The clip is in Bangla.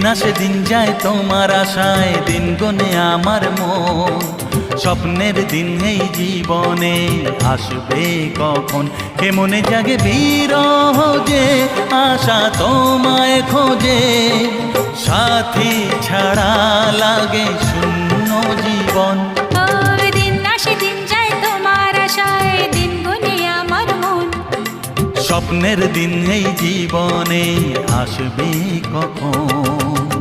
আসে দিন যায় তোমার আশায়, দিন গনে আমার মন। স্বপ্নের দিন এই জীবনে আসবে কখন, কেমনে জাগে বিরহ যে আশা তোমায় খোঁজে। সাথী ছাড়া লাগে শূন্য জীবন। দিন আসে দিন যায় তোমার আশায়, দিন গুনে আমার মন। স্বপ্নের দিন এই জীবনে আসবে কখন।